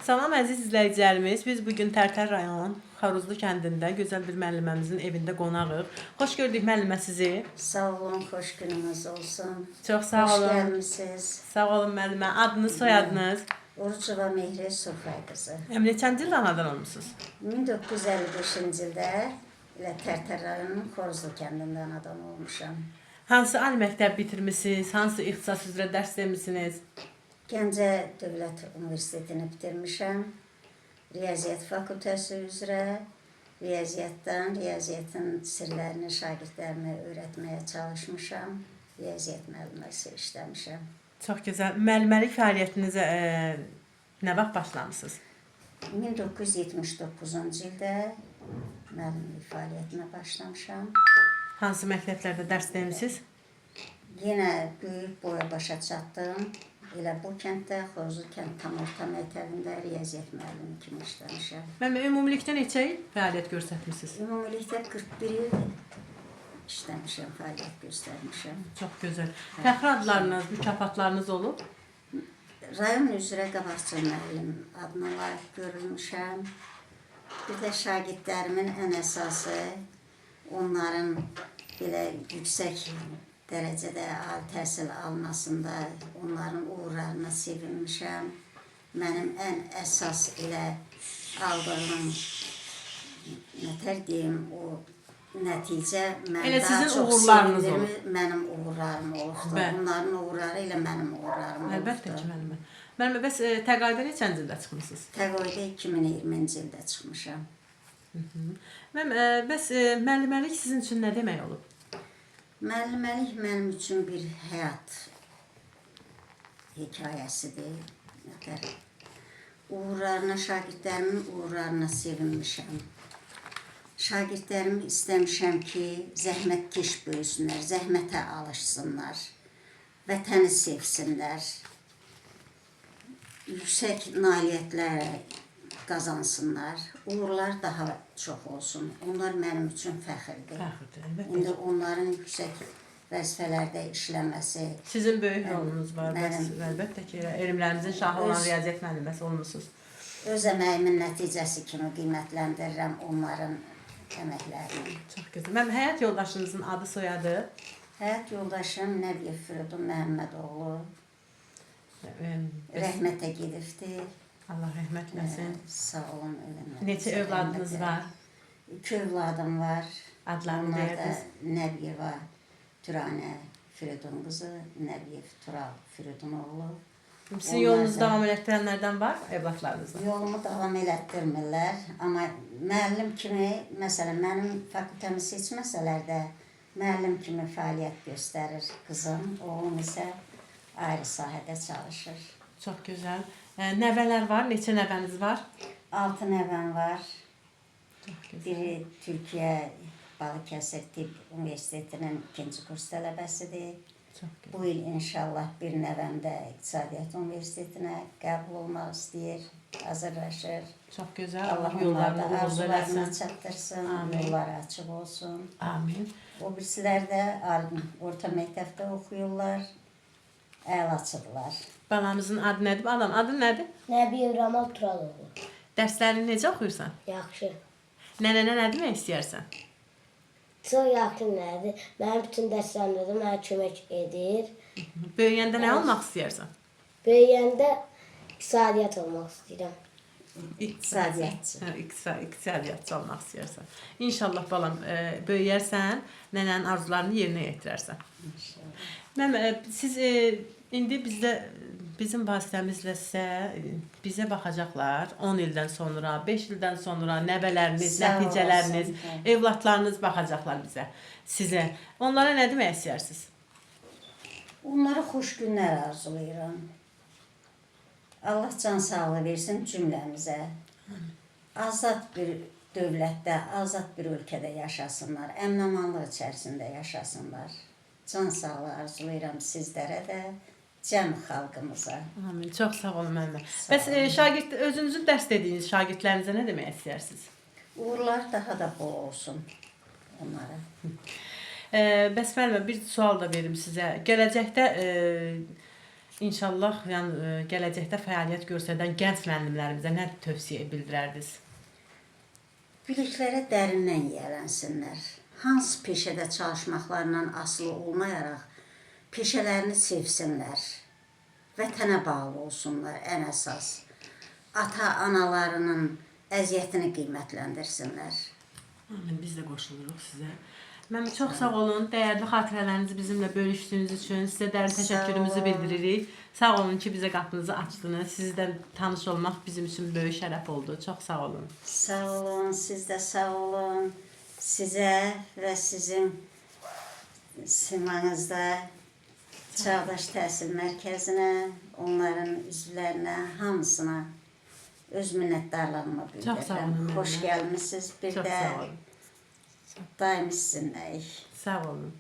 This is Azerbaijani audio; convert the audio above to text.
Salam əziz izləyicilərimiz. Biz bugün Tərtər rayon Xaruzlu kəndində gözəl bir müəlliməmizin evində qonağıq. Xoş gördük müəllimə sizi. Sağ olun, xoş gününüz olsun. Çox sağ Hoş olun. gəlmisiniz. Sağ olun müəllimə. Adınız, soyadınız? Orucova Mehri Sofay qızı. Neçənci ildə anadan olmusunuz? 1955-ci ildə elə Tərtər rayonunun Xoruzlu kəndində anadan olmuşam. Hansı ali məktəb bitirmisiniz? Hansı ixtisas üzrə dərs demisiniz? Gəncə Dövlət Universitetini bitirmişəm. Riyaziyyat fakültəsi üzrə riyaziyyatın sirlərini şagirdlərimə öyrətməyə çalışmışam. Riyaziyyat müəlliməsi işləmişəm. Çox gözəl. Müəlliməlik fəaliyyətinizə nə vaxt başlamısınız? 1979-cu ildə müəllimlik fəaliyyətinə başlamışam. Hansı məktəblərdə dərs demisiniz? Yenə böyük boya başa çatdım. Elə bu kənddə, Xoruzlu kənd tam orta məktəbində riyaziyyat müəllimi kimi işləmişəm. Müəllimə, ümumilikdə neçə il fəaliyyət göstərmisiniz? Ümumilikdə 41 il işləmişəm, fəaliyyət göstərmişəm. Çox gözəl. Fəxri adlarınız, mükafatlarınız olub? Rayon üzrə qabaqcıl müəllim adına layiq görülmüşəm. Bir də şagirdlərimin ən əsası onların belə yüksək dərəcədə ali təhsil almasında onların uğurlarına sevinmişəm. Mənim ən əsas elə aldığım, nətər deyim, o nəticə mən Elə daha sizin çox uğurlarınız sevindim, mənim uğurlarım olubdur. Bəli. Onların uğurları ilə mənim uğurlarım olubdur. Əlbəttə ki, müəllimə. Müəllimə, bəs təqaüdə neçənci ildə çıxmısınız? Təqaüdə 2020-ci ildə çıxmışam. Müəllimə, bəs müəlliməlik sizin üçün nə demək olub? Müəlliməlik mənim üçün bir həyat hekayəsidir. Nətər? Uğurlarına, şagirdlərimin uğurlarına sevinmişəm. Şagirdlərimi istəmişəm ki, zəhmətkeş böyüsünlər, zəhmətə alışsınlar, vətəni sevsinlər, yüksək nailiyyətlərə qazansınlar, uğurlar daha çox olsun. Onlar mənim üçün fəxirdir. Fəxirdir, əlbəttə. İndi onların yüksək vəzifələrdə işləməsi. Sizin böyük rolunuz var. Mənim. Bəs əlbəttə ki, elmlərimizin şahı olan riyaziyyat müəlliməsi olmusunuz. Öz əməyimin nəticəsi kimi qiymətləndirirəm onların əməklərini. Çox gözəl. Mənim həyat yoldaşınızın adı, soyadı? Həyat yoldaşım Nəbiyev Firidun Məhəmmədoğlu Bəs rəhmətə gedibdir. Allah rəhmət eləsin. Sağ olun, ölümlər. Neçə övladınız var? 2 övladım var. Adlarını Onlar da deyirdiniz. Nəbiyeva Türanə Firidun qızı, Nəbiyev Tural Firidunoğlu. Sizin yolunuzu davam elətdirənlərdən var, evlatlarınızla? Yolumu davam elətdirmirlər, amma müəllim kimi, məsələn, mənim fakültəmi seçməsələr də müəllim kimi fəaliyyət göstərir qızım, oğlum isə ayrı sahədə çalışır. Çox gözəl. Nəvələr var, neçə nəvəniz var? 6 nəvəm var. Çox gözəl. Biri Türkiyə Balıkəsir Tibb Universitetinin 2-ci kurs tələbəsidir. Çox gözəl. Bu il inşallah bir nəvəm də İqtisadiyyat Universitetinə qəbul olmaq istəyir, hazırlaşır. Çox gözəl. Allah Allah onları yollarını da uğurlu arzularına eləsin. çatdırsın, Amin. yolları açıq olsun. Amin. O birisilər də orta məktəbdə oxuyurlar, əlaçıdırlar. Balamızın adı nədir? Balam, adı nədir? Nəbiyev Ramal Turaloğlu. Dərslərini necə oxuyursan? Yaxşı. Nənənə nə demək istəyərsən? Çox yaxşı nədir? Mənim bütün dərslərimdə də mənə kömək edir. Böyüyəndə nə olmaq istəyərsən? Böyüyəndə iqtisadiyyat olmaq istəyirəm. İqtisadiyyatçı. Hə, iqtisadiyyatçı olmaq istəyərsən. İnşallah balam, böyüyərsən, nənənin arzularını yerinə yetirərsən. Siz indi bizim vasitəmizlə sizə bizə baxacaqlar 10 ildən sonra, 5 ildən sonra nəvələriniz, Sağ nəticələriniz, olsun. evlatlarınız baxacaqlar sizə. Onlara nə demək istəyirsiniz? Onlara xoş günlər arzulayıram. Allah can sağlığı versin cümləmizə. Azad bir dövlətdə, azad bir ölkədə yaşasınlar, əmin-amanlıq içərisində yaşasınlar. Can sağlığı arzulayıram sizlərə də, cəm xalqımıza. Amin. Çox sağ olun müəllimə. Bəs özünüzün dərs dediyiniz şagirdlərinizə nə demək istəyirsiniz? Uğurlar daha da bol olsun onlara. Bəs müəllimə, bir sual da verim sizə. Gələcəkdə İnşallah yəni gələcəkdə fəaliyyət göstərən gənc müəllimlərimizə nə tövsiyə bildirərdiniz? Biliklərə dərindən yiyələnsinlər. Hansı peşədə çalışmaqlarından asılı olmayaraq peşələrini sevsinlər. Vətənə bağlı olsunlar ən əsas. Ata-analarının əziyyətini qiymətləndirsinlər. Amin, biz də qoşuluruq sizə. Mənim çox sağ olun, dəyərli xatirələrinizi bizimlə bölüşdüyünüz üçün sizə dərin təşəkkürümüzü bildiririk. Sağ olun ki, bizə qapınızı açdınız. Sizdən tanış olmaq bizim üçün böyük şərəf oldu. Çox sağ olun. Sağ olun, siz də sağ olun. Sizə və sizin simanızda Çağdaş Təhsil Mərkəzinə, onların üzvlərinə, hamısına öz minnətdarlığımı Çox sağ olun. bildirirəm. Xoş gəlmisiniz bir Çox də. sağ olun. Daimi sizinləyik. Sağ olun.